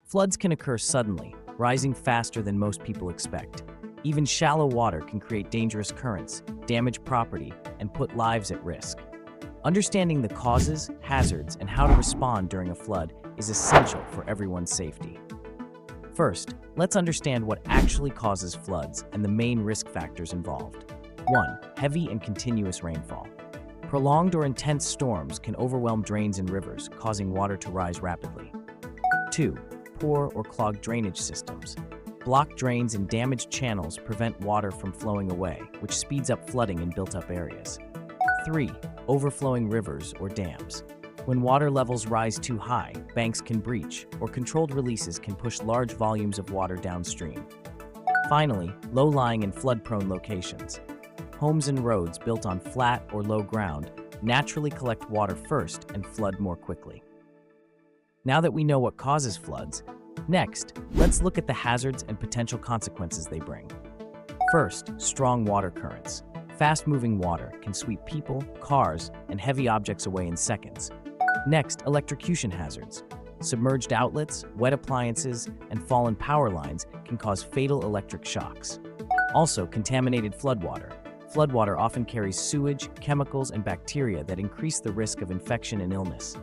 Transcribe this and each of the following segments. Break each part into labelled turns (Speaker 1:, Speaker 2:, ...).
Speaker 1: Floods can occur suddenly, rising faster than most people expect. Even shallow water can create dangerous currents, damage property, and put lives at risk. Understanding the causes, hazards, and how to respond during a flood is essential for everyone's safety. First, let's understand what actually causes floods and the main risk factors involved. 1. Heavy and continuous rainfall. Prolonged or intense storms can overwhelm drains and rivers, causing water to rise rapidly. 2. Poor or clogged drainage systems. Blocked drains and damaged channels prevent water from flowing away, which speeds up flooding in built-up areas. 3. Overflowing rivers or dams. When water levels rise too high, banks can breach, or controlled releases can push large volumes of water downstream. Finally, low-lying and flood-prone locations. Homes and roads built on flat or low ground naturally collect water first and flood more quickly. Now that we know what causes floods, next, let's look at the hazards and potential consequences they bring. First, strong water currents. Fast-moving water can sweep people, cars, and heavy objects away in seconds. Next, electrocution hazards. Submerged outlets, wet appliances, and fallen power lines can cause fatal electric shocks. Also, contaminated floodwater. Floodwater often carries sewage, chemicals, and bacteria that increase the risk of infection and illness.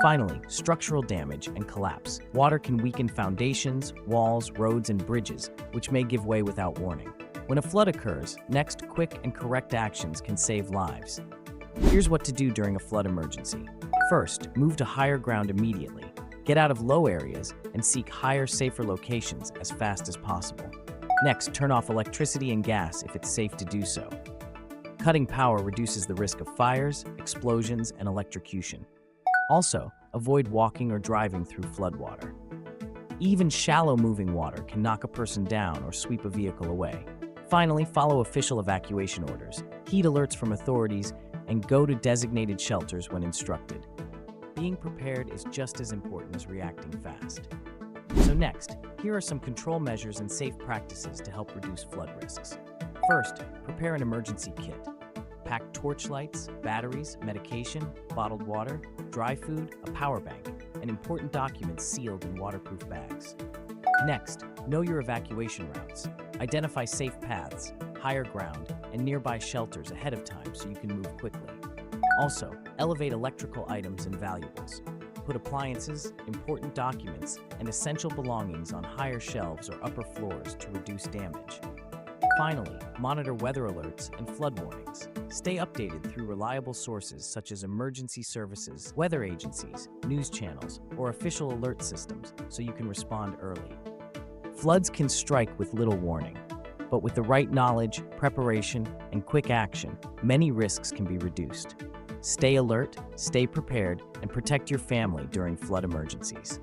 Speaker 1: Finally, structural damage and collapse. Water can weaken foundations, walls, roads, and bridges, which may give way without warning. When a flood occurs, next, quick and correct actions can save lives. Here's what to do during a flood emergency. First, move to higher ground immediately. Get out of low areas and seek higher, safer locations as fast as possible. Next, turn off electricity and gas if it's safe to do so. Cutting power reduces the risk of fires, explosions, and electrocution. Also, avoid walking or driving through floodwater. Even shallow moving water can knock a person down or sweep a vehicle away. Finally, follow official evacuation orders, heed alerts from authorities, and go to designated shelters when instructed. Being prepared is just as important as reacting fast. So next, here are some control measures and safe practices to help reduce flood risks. First, prepare an emergency kit. Pack torchlights, batteries, medication, bottled water, dry food, a power bank, and important documents sealed in waterproof bags. Next, know your evacuation routes. Identify safe paths, higher ground, and nearby shelters ahead of time so you can move quickly. Also, elevate electrical items and valuables. Put appliances, important documents, and essential belongings on higher shelves or upper floors to reduce damage. Finally, monitor weather alerts and flood warnings. Stay updated through reliable sources such as emergency services, weather agencies, news channels, or official alert systems so you can respond early. Floods can strike with little warning, but with the right knowledge, preparation, and quick action, many risks can be reduced. Stay alert, stay prepared, and protect your family during flood emergencies.